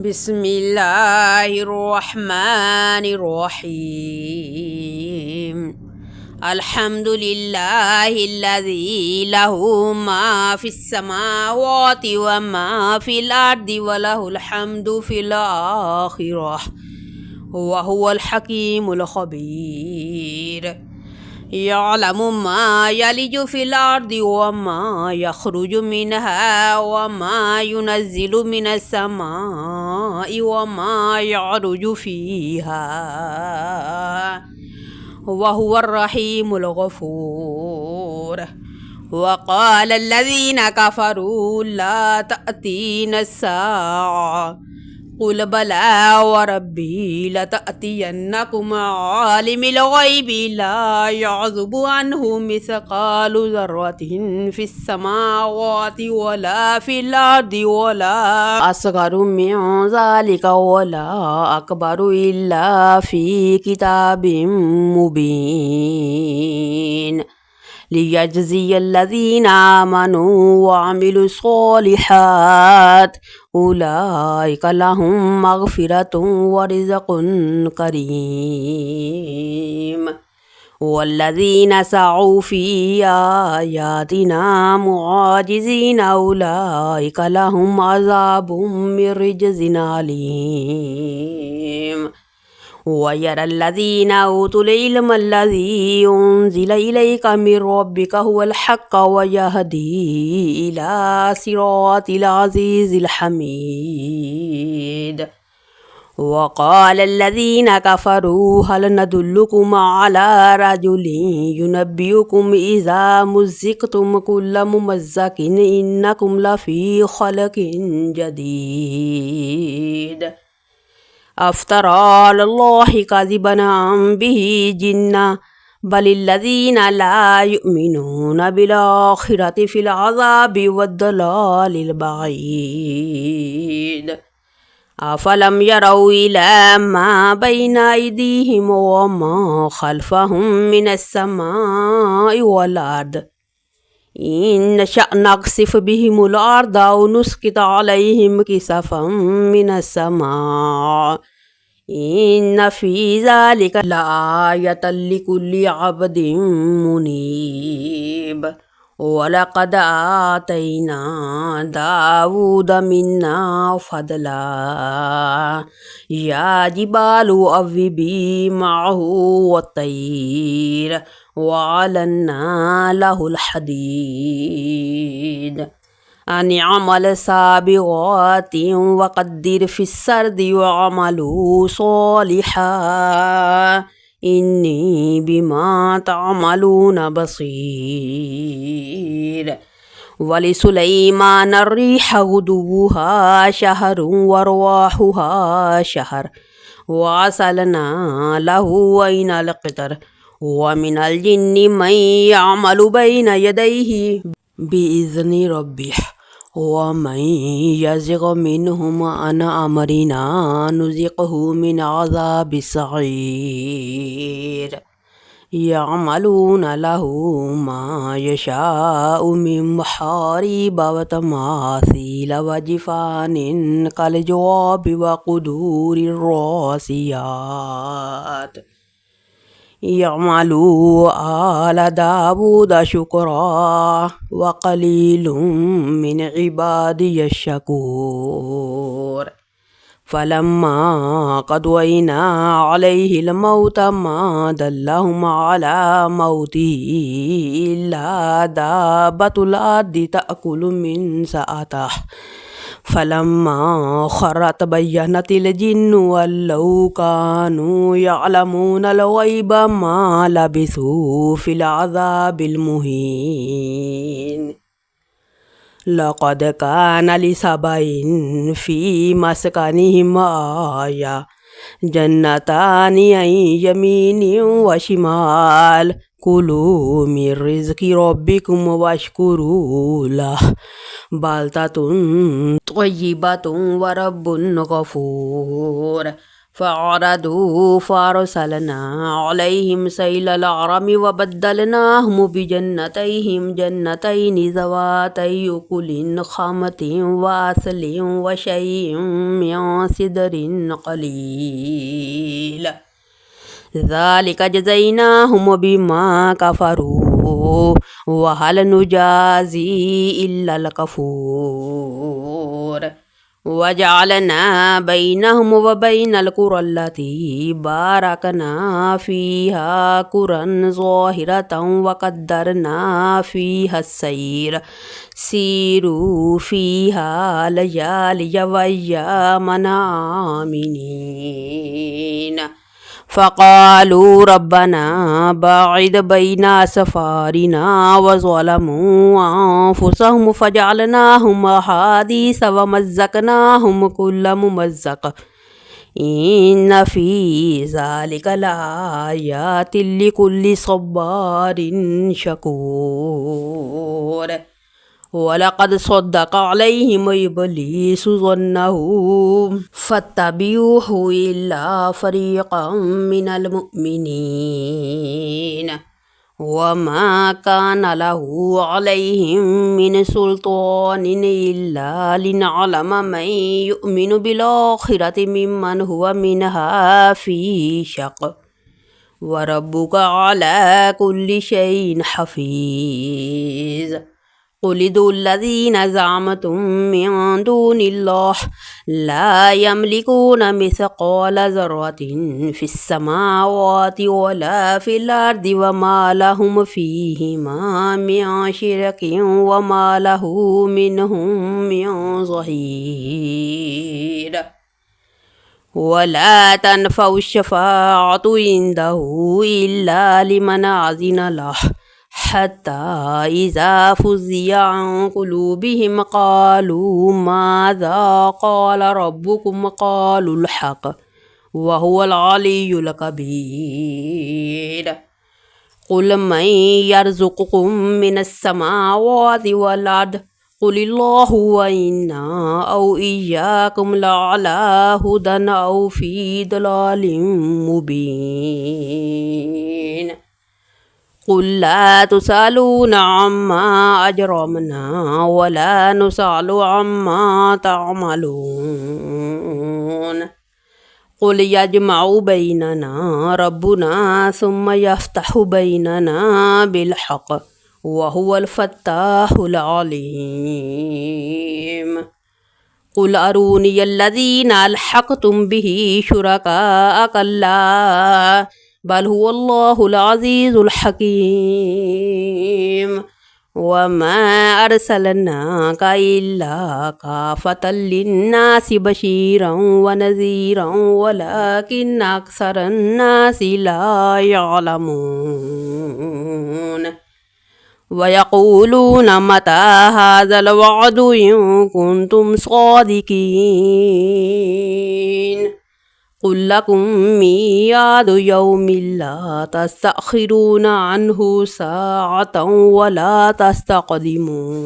بسم الله الرحمن الرحيم. الحمد لله الذي له ما في السماوات وما في الأرض وله الحمد في الآخرة وهو الحكيم الخبير. يعلم ما يلج في الأرض وما يخرج منها وما ينزل من السماء وما يعرج فيها وهو الرحيم الغفور. وقال الذين كفروا لا تأتينا الساعة قل بلى وربي لتأتينكم عالم الغيب لا يعزب عنه مثقال ذرة في السماوات ولا في الأرض ولا أصغر من ذلك ولا أكبر إلا في كتاب مبين ليجزي الذين آمنوا وعملوا الصالحات أولئك لهم مغفرة ورزق كريم. والذين سعوا في آياتنا معاجزين أولئك لهم عذاب من رجز أليم. ويرى الذين أوتوا العلم الذي أنزل إليك من ربك هو الحق ويهدي إلى صراط العزيز الحميد. وقال الذين كفروا هل ندلكم على رجل ينبئكم إذا مزقتم كل ممزق إنكم لفي خلق جديد. أفترى على الله كذبا أم به جنة بل الذين لا يؤمنون بالآخرة في العذاب والضلال البعيد. أفلم يروا إلى ما بين أيديهم وما خلفهم من السماء والأرض إن نشأ نقصف بهم الأرض أو نسقط عليهم كسفا من السماء إن في ذلك لآية لكل عبد منيب. ولقد آتينا داود منا فضلا يا جبال أوبي معه والطير وعلنا له الحديد أن يعمل سابغات وقدر في السرد وعملوا صالحا إني بما تعملون بصير. ولسليمان الريح غدوها شهر ورواحها شهر وعسلنا له عين القطر. ومن الجن من يعمل بين يديه بإذن ربه ومن يزغ منهم عن أمرنا نذقه من عذاب السعير. يعملون له ما يشاء من محاريب وتماثيل وجفان كالجواب وقدور الراسيات. يعملوا آل داود شكرا وقليل من عبادي الشكور. فلما قضينا عليه الموت ما دلهم على موته إلا دابة الأرض تأكل من سأته. فلما خر تبينت الجن أن لو كانوا يعلمون الغيب ما لبثوا في العذاب المهين. لقد كان لسبأ في مسكنهم آية جنتان عن يمين وشمال كلوا من رزق ربكم واشكروا له بلدة طيبة ورب غفور. فأعرضوا فأرسلنا عليهم سيل العرم وبدلناهم بجنتيهم جنتين ذواتي أكل خمط وعسل وشيء من سدر قليل ذلك جزيناهم بما كفروا وهل نجازي إلا الكفور وجعلنا بينهم وبين القرى التي باركنا فيها قرى ظاهرة وقدرنا فيها السير سيروا فيها ليالي وأياما آمنين فقالوا ربنا باعد بين أسفارنا وظلموا أنفسهم فجعلناهم أحاديث ومزقناهم كل ممزق إن في ذلك لآيات لكل صبار شكور ولقد صدق عليهم إبليس ظنه فاتبعوه إلا فريقا من المؤمنين وما كان له عليهم من سلطان إلا لنعلم من يؤمن بالآخرة ممن هو منها في شق وربك على كل شيء حفيظ قل ادعوا الذين زعمتم من دون الله لا يملكون مثقال ذرة في السماوات ولا في الأرض وما لهم فيهما من شرك وما له منهم من ظهير ولا تنفع الشفاعة عنده إلا لمن أذن له حتى إذا فزع عن قلوبهم قالوا ماذا قال ربكم قالوا الحق وهو العلي الكبير قل من يرزقكم من السماوات والأرض قل الله وإنا أو إياكم لعلى هدى أو في ضلال مبين قل لا تسألون عما أجرمنا ولا نسأل عما تعملون قل يجمع بيننا ربنا ثم يفتح بيننا بالحق وهو الفتاح العليم قل أروني الذين ألحقتم به شركاء كلا بل هو الله العزيز الحكيم وما أرسلناك إلا كافة للناس بشيرا ونذيرا ولكن أكثر الناس لا يعلمون ويقولون متى هذا الوعد إن كنتم صادقين قل لكم ميعاد يوم لا تستأخرون عنه ساعة ولا تستقدمون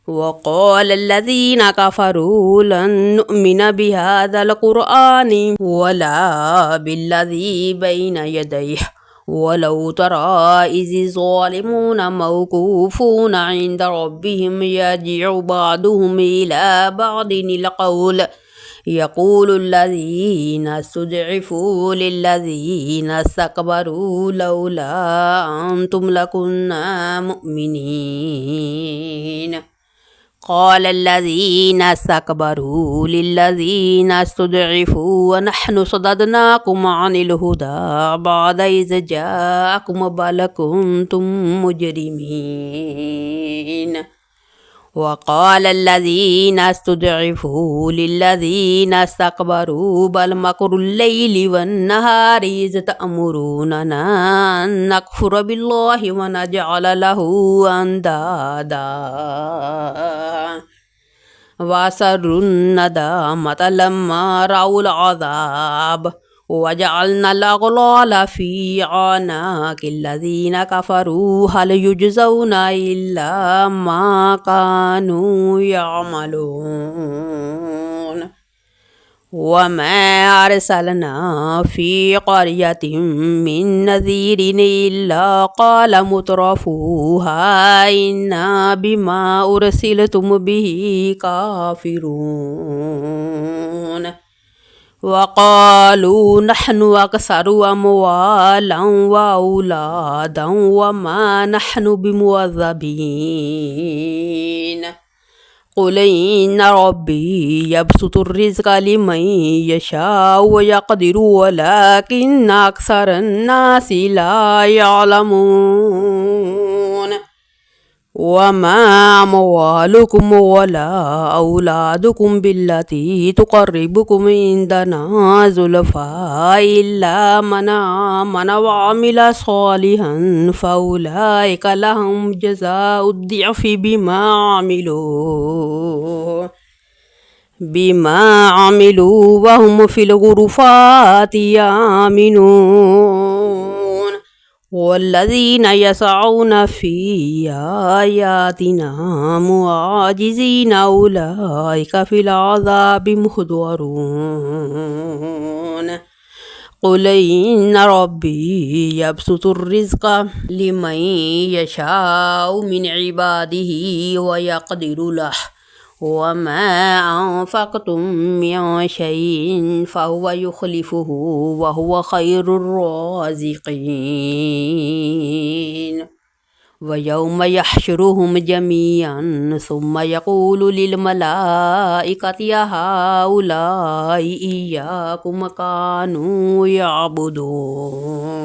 وقال الذين كفروا لن نؤمن بهذا القرآن ولا بالذي بين يديه ولو ترى إذ الظالمون موقوفون عند ربهم يرجع بعضهم إلى بعض القول يقول الذين استضعفوا للذين استكبروا لولا أنتم لكنا مؤمنين قال الذين استكبروا للذين استضعفوا ونحن صددناكم عن الهدى بعد إذ جاءكم بل كنتم مجرمين وقال الذين استضعفوا للذين استكبروا بل مكر الليل والنهار إذ تأمروننا أن نكفر بالله ونجعل له أندادا وأسروا الندامة لما رأوا العذاب وجعلنا الأغلال في أعناق الذين كفروا هل يجزون إلا ما كانوا يعملون وما أرسلنا في قرية من نذير إلا قال مترفوها إنا بما أرسلتم به كافرون وقالوا نحن أكثر أموالا وأولادا وما نحن بمعذبين قل إن ربي يبسط الرزق لمن يشاء ويقدر ولكن أكثر الناس لا يعلمون وما أموالكم ولا أولادكم بالتي تقربكم عندنا زلفى إلا من آمن وعمل صالحا فأولئك لهم جزاء الضعف بما عملوا وهم في الغرفات آمنون والذين يسعون في آياتنا معاجزين أولئك في العذاب محضرون قل إن ربي يبسط الرزق لمن يشاء من عباده ويقدر له وما أنفقتم من شيء فهو يخلفه وهو خير الرازقين ويوم يحشرهم جميعا ثم يقول للملائكة هؤلاء إياكم كانوا يعبدون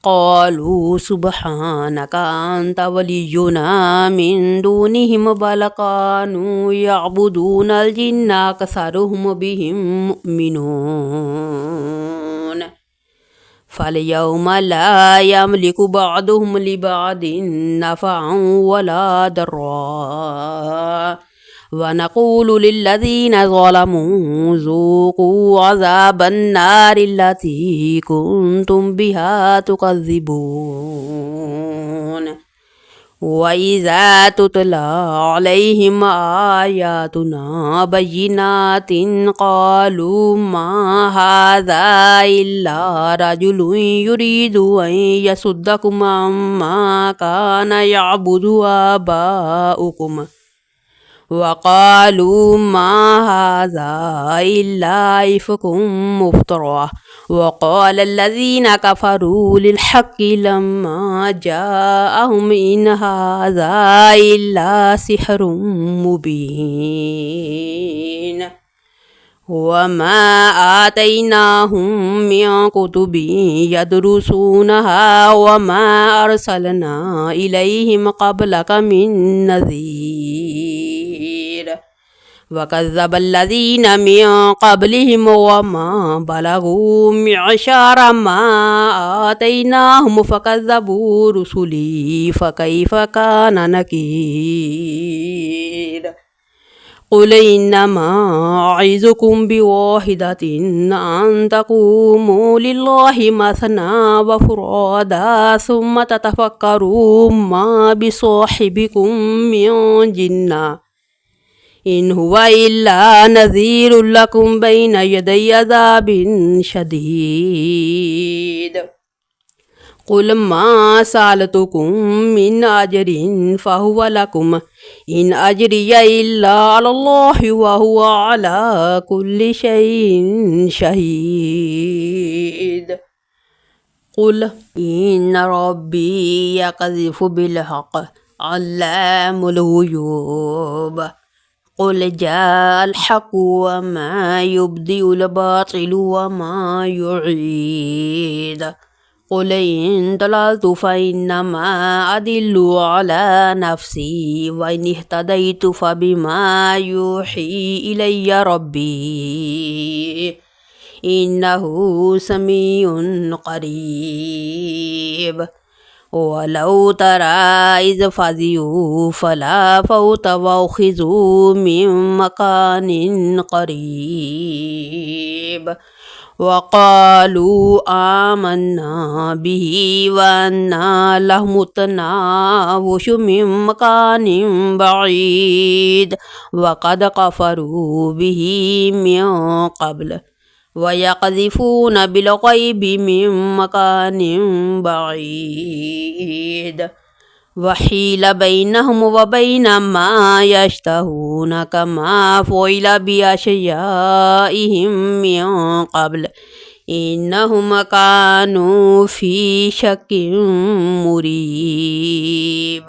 قالوا سبحانك أنت ولينا من دونهم بل كانوا يعبدون الجن أكثرهم بهم مؤمنون فاليوم لا يملك بعضهم لبعض نفعا ولا ضرا ونقول للذين ظلموا ذوقوا عذاب النار التي كنتم بها تكذبون وإذا تتلى عليهم آياتنا بينات قالوا ما هذا إلا رجل يريد أن يصدكم عما كان يعبد آباؤكم وقالوا ما هذا إلا إفك مفترى وقال الذين كفروا للحق لما جاءهم إن هذا إلا سحر مبين وما آتيناهم من كتب يدرسونها وما أرسلنا إليهم قبلك من نذير وكذب الذين من قبلهم وما بلغوا معشار ما آتيناهم فكذبوا رسلي فكيف كان نكير قل إنما أعظكم بواحدة أن تقوموا لله مثنى وفرادا ثم تتفكروا ما بصاحبكم من جنة إن هو إلا نذير لكم بين يدي عذاب شديد قل ما سألتكم من أجر فهو لكم إن أجري إلا على الله وهو على كل شيء شهيد قل إن ربي يقذف بالحق علام الغيوب قل جاء الحق وما يبدئ الباطل وما يعيد قل إن ضللت فإنما أدل على نفسي وإن اهتديت فبما يوحي إلي ربي إنه سميع قريب ولو ترى إذ فزعوا فلا فوت وأخذوا من مكان قريب وقالوا آمنا به وأنى لهم التناوش من مكان بعيد وقد كفروا به من قبل ويقذفون بالغيب من مكان بعيد وحيل بينهم وبين ما يشتهون كما فعل بأشيائهم من قبل إنهم كانوا في شك مريب.